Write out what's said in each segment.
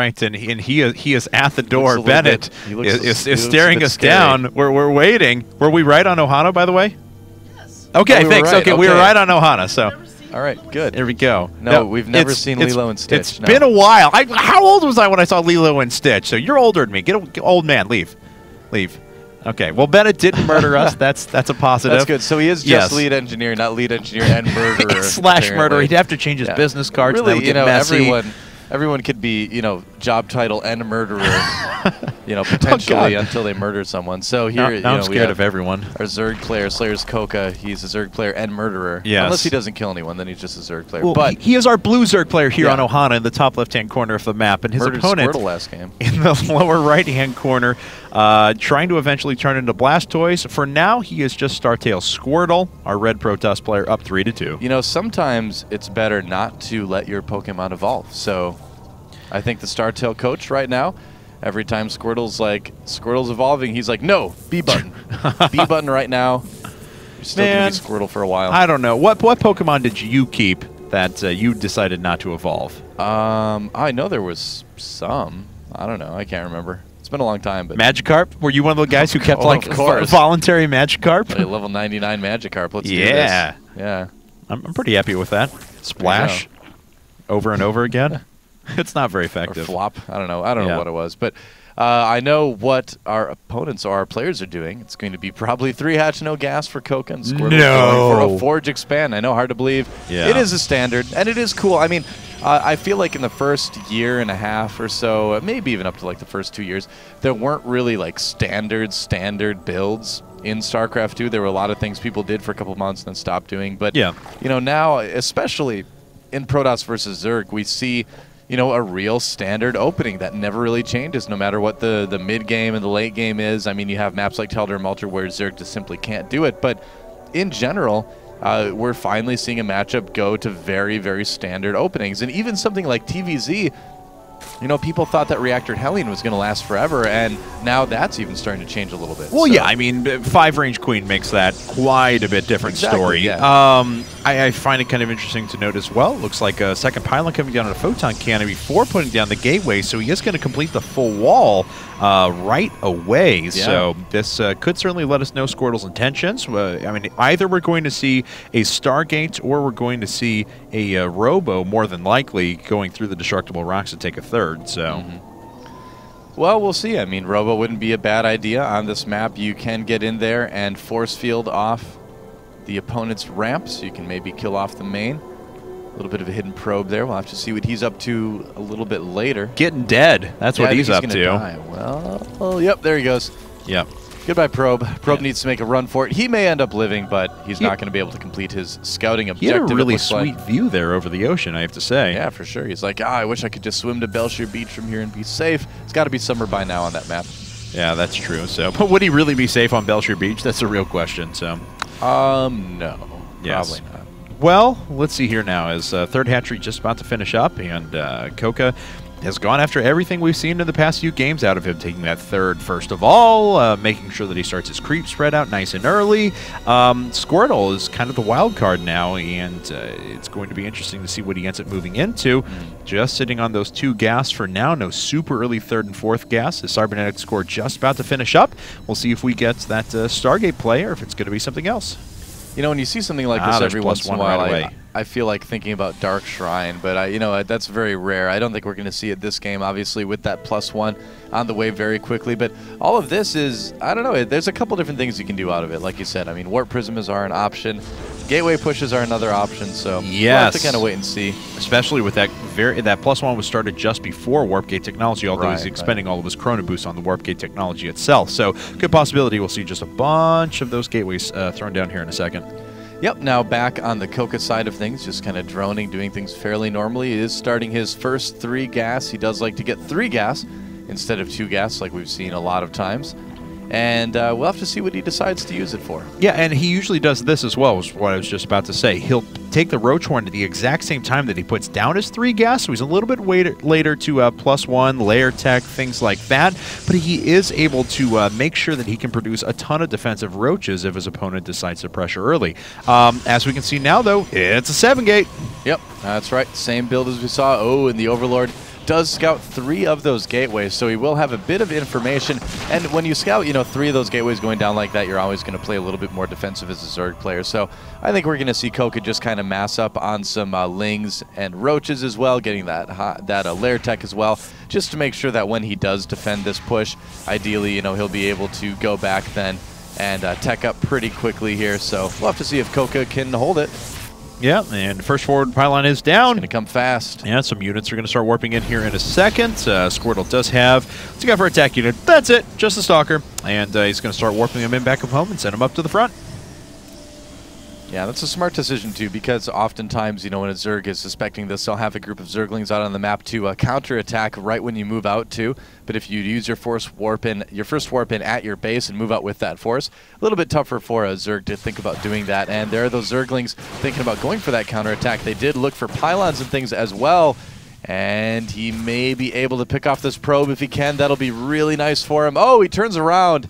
right, and he is at the door. Bennett is staring us scary. down. We're waiting. Were we right on Ohana, by the way? Yes. Okay, Oh, we were thanks. right. Okay, we were Okay. right on Ohana. So All right, good. there we go. No, we've never seen it's- Lilo and Stitch. It's no. been a while. How old was I when I saw Lilo and Stitch? So you're older than me. Get old man. Leave. Okay. Well, Bennett didn't murder us. That's a positive. That's good. So he is just Yes. lead engineer, not lead engineer and murderer. Slash murderer. apparently. He'd have to change his Yeah. business cards. and that Really, would get messy. everyone could be, job title and murderer, potentially until they murder someone. So here, Now I'm we scared have of everyone. our Zerg player, Slayer's CoCa. He's a Zerg player and murderer. Yes. Unless he doesn't kill anyone, then he's just a Zerg player. Well, but he is our blue Zerg player here Yeah. on Ohana in the top left-hand corner of the map, and his murdered opponent Squirtle last game. in the lower right-hand corner, trying to eventually turn into Blastoise. For now, he is just StarSquirtle, our red Protoss player, up 3-2. Sometimes it's better not to let your Pokemon evolve. So I think the StarTale coach right now, every time Squirtle's evolving, he's like, no, B button. B button right now. You're still going to be Squirtle for a while. I don't know. What Pokemon did you keep that you decided not to evolve? I know there was some. I don't know. I can't remember. It's been a long time. But Magikarp? Were you one of the guys who kept Oh, like of course. voluntary Magikarp? Hey, level 99 Magikarp. Let's do Yeah. this. Yeah. I'm pretty happy with that. Splash over and over again. It's not very Or effective. flop. I don't know. I don't know Yeah. what it was. But I know what our opponents or our players are doing. It's going to be probably 3 hatch, no gas for Coca and Squirtle. No. Going for a Forge expand. I know, hard to believe. Yeah. It is a standard, and it is cool. I mean, I feel like in the first year and a half or so, maybe even up to like the first 2 years, there weren't really like standard builds in StarCraft 2. There were a lot of things people did for a couple months and then stopped doing. But Yeah. now, especially in Protoss versus Zerg, we see a real standard opening that never really changes no matter what the mid-game and the late game is. I mean, you have maps like Telder and Mulcher where Zerg just simply can't do it. But in general, we're finally seeing a matchup go to very, very standard openings. And even something like TVZ, people thought that Reactor Hellion was going to last forever, and now that's even starting to change a little bit. Well, So- yeah, I mean, 5-range Queen makes that quite a bit different Exactly, story. yeah. I find it kind of interesting to note as well. Looks like a second pylon coming down on a photon cannon before putting down the gateway, so he is going to complete the full wall right away. Yeah. So this could certainly let us know Squirtle's intentions. I mean, either we're going to see a Stargate or we're going to see a Robo, more than likely, going through the destructible rocks to take a third. So. Well, we'll see. I mean, Robo wouldn't be a bad idea. On this map, you can get in there and force field off the opponent's ramp, so you can maybe kill off the main. A little bit of a hidden probe there. We'll have to see what he's up to a little bit later. Getting dead. That's Yeah, what I he's think up gonna to. die. Well, yep, there he goes. Yep. Goodbye, Probe. Probe Yeah. needs to make a run for it. He may end up living, but he's not going to be able to complete his scouting He objective. had a it really looks like. sweet view there over the ocean, I have to say. Yeah, for sure. He's like, I wish I could just swim to Belshire Beach from here and be safe. It's got to be summer by now on that map. Yeah, that's true. So, but would he really be safe on Belshire Beach? That's a real question. So, No. Yes. Probably not. well, let's see here now. As third hatchery just about to finish up, and CoCa has gone after everything we've seen in the past few games out of him, taking that third first of all, making sure that he starts his creep spread out nice and early. Squirtle is kind of the wild card now, and it's going to be interesting to see what he ends up moving into. Just sitting on those 2 gas for now. No super early third and fourth gas. His cybernetic score just about to finish up. We'll see if we get that Stargate play or if it's going to be something else. When you see something like this there's every once in a +1 while, right away. I feel like thinking about Dark Shrine, but that's very rare. I don't think we're going to see it this game, obviously, with that +1 on the way very quickly. But all of this is, I don't know, there's a couple different things you can do out of it. Like you said, I mean, Warp Prisms are an option. Gateway pushes are another option, so we'll have to kind of wait and see. Especially with that +1 was started just before Warp Gate technology, although he's expending all of his Chrono Boost on the Warp Gate technology itself. So good possibility we'll see just a bunch of those gateways thrown down here in a second. Yep, now back on the CoCa side of things, just kind of droning, doing things fairly normally. He is starting his first 3 gas. He does like to get 3 gas instead of 2 gas like we've seen a lot of times. And we'll have to see what he decides to use it for. Yeah, and he usually does this as well, was what I was just about to say. He'll take the Roach Horn at the exact same time that he puts down his 3 gas, so he's a little bit later to +1, layer tech, things like that. But he is able to make sure that he can produce a ton of defensive roaches if his opponent decides to pressure early. As we can see now, though, it's a 7-gate. Yep, that's right. Same build as we saw. Oh, and the Overlord does scout 3 of those gateways, so he will have a bit of information. And when you scout, 3 of those gateways going down like that, you're always going to play a little bit more defensive as a Zerg player. So I think we're going to see CoCa just kind of mass up on some Lings and Roaches as well, getting that lair tech as well, just to make sure that when he does defend this push, ideally, he'll be able to go back then and tech up pretty quickly here. So we'll have to see if CoCa can hold it. Yeah, and first forward pylon is down. It's going to come fast. Yeah, some units are going to start warping in here in a second. Squirtle does have, what's he got for attack unit? That's it, just a Stalker. And he's going to start warping them in back up home and send them up to the front. Yeah, that's a smart decision, too, because oftentimes, when a Zerg is suspecting this, they'll have a group of Zerglings out on the map to counterattack right when you move out, too. But if you use your first warp in at your base and move out with that force, a little bit tougher for a Zerg to think about doing that. And there are those Zerglings thinking about going for that counterattack. They did look for pylons and things as well. And he may be able to pick off this probe if he can. That'll be really nice for him. Oh, he turns around.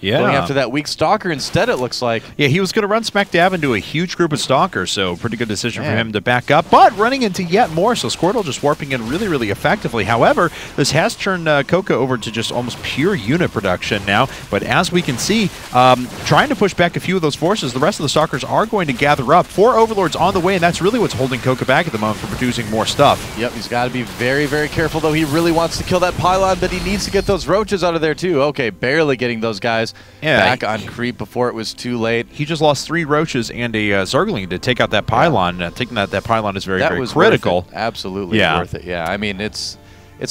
Yeah. Going after that weak Stalker instead, it looks like. Yeah, he was going to run smack dab into a huge group of Stalkers, so pretty good decision for him to back up, but running into yet more, so Squirtle just warping in really, really effectively. However, this has turned CoCa over to just almost pure unit production now, but as we can see, trying to push back a few of those forces, the rest of the Stalkers are going to gather up. 4 Overlords on the way, and that's really what's holding CoCa back at the moment from producing more stuff. Yep, he's got to be very, very careful, though. He really wants to kill that pylon, but he needs to get those Roaches out of there, too. Okay, barely getting those guys back on creep before it was too late. He just lost 3 Roaches and a Zergling to take out that pylon. Taking that pylon is very, very critical. Absolutely worth it. Yeah, I mean, it's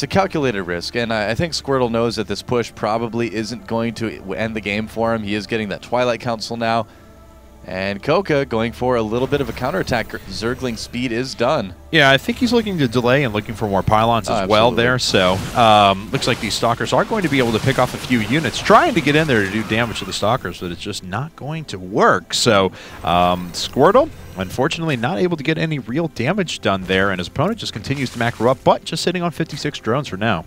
a calculated risk, and I think Squirtle knows that this push probably isn't going to end the game for him. He is getting that Twilight Council now, and CoCa going for a little bit of a counterattack. Zergling speed is done. Yeah, I think he's looking to delay and looking for more pylons as well there. So looks like these Stalkers are going to be able to pick off a few units, trying to get in there to do damage to the Stalkers, but it's just not going to work. So Squirtle, unfortunately, not able to get any real damage done there, and his opponent just continues to macro up, but just sitting on 56 drones for now.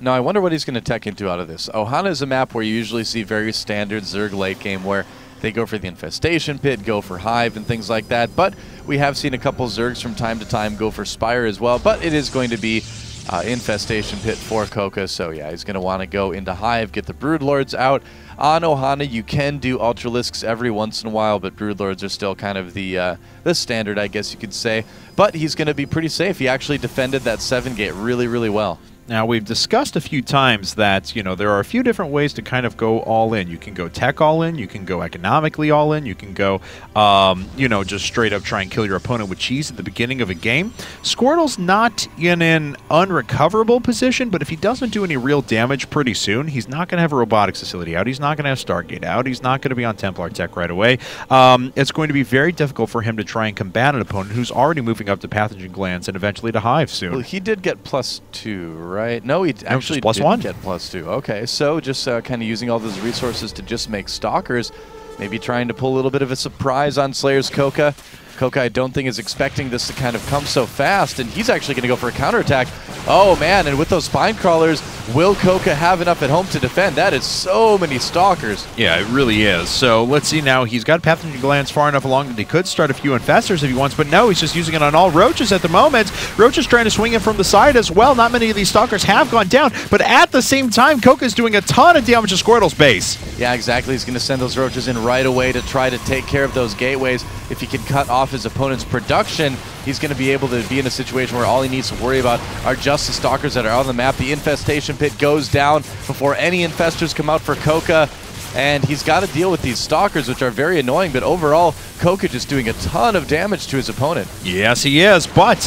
Now, I wonder what he's going to tech into out of this. Ohana is a map where you usually see very standard Zerg late game where they go for the Infestation Pit, go for Hive, and things like that. But we have seen a couple Zergs from time to time go for Spire as well. But it is going to be Infestation Pit for CoCa. So, yeah, he's going to want to go into Hive, get the Broodlords out. On Ohana, you can do Ultralisks every once in a while, but Broodlords are still kind of the standard, I guess you could say. But he's going to be pretty safe. He actually defended that 7-gate really, really well. Now, we've discussed a few times that, there are a few different ways to kind of go all in. You can go tech all in, you can go economically all in, you can go, just straight up try and kill your opponent with cheese at the beginning of a game. Squirtle's not in an unrecoverable position, but if he doesn't do any real damage pretty soon, he's not going to have a robotics facility out, he's not going to have Stargate out, he's not going to be on Templar tech right away. It's going to be very difficult for him to try and combat an opponent who's already moving up to Pathogen Glands and eventually to Hive soon. Well, he did get +2, right? No, he actually didn't get +2. Okay, so just kind of using all those resources to just make Stalkers, maybe trying to pull a little bit of a surprise on Slayer's CoCa. CoCa, I don't think, is expecting this to kind of come so fast, and he's actually going to go for a counterattack. Oh, man, and with those Spine Crawlers, will CoCa have enough at home to defend? That is so many Stalkers. Yeah, it really is. So let's see now. He's got Pathogen Glands far enough along that he could start a few Infestors if he wants, but no, he's just using it on all Roaches at the moment. Roaches trying to swing it from the side as well. Not many of these Stalkers have gone down, but at the same time, CoCa's doing a ton of damage to Squirtle's base. Yeah, exactly. He's going to send those Roaches in right away to try to take care of those gateways. If he can cut off his opponent's production, he's going to be able to be in a situation where all he needs to worry about are just the Stalkers that are on the map. The Infestation Pit goes down before any Infestors come out for CoCa, and he's got to deal with these Stalkers, which are very annoying, but overall, CoCa just doing a ton of damage to his opponent. Yes, he is, but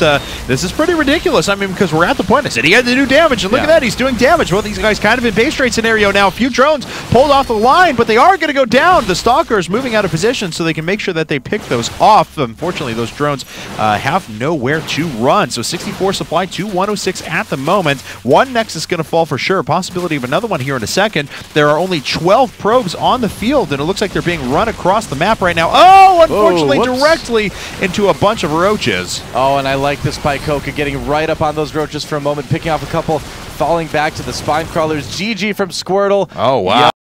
this is pretty ridiculous. I mean, because we're at the point, I said he had to do damage, and look at that, he's doing damage. Well, these guys kind of in base trade scenario now. A few drones pulled off the line, but they are going to go down. The Stalkers moving out of position so they can make sure that they pick those off. Unfortunately, those drones have nowhere to run, so 64 supply to 106 at the moment. One Nexus going to fall for sure. Possibility of another one here in a second. There are only 12 probes on the field, and it looks like they're being run across the map right now. Oh! Unfortunately, directly into a bunch of Roaches. Oh, and I like this by CoCa getting right up on those Roaches for a moment, picking off a couple, falling back to the Spine Crawlers. GG from Squirtle. Oh, wow.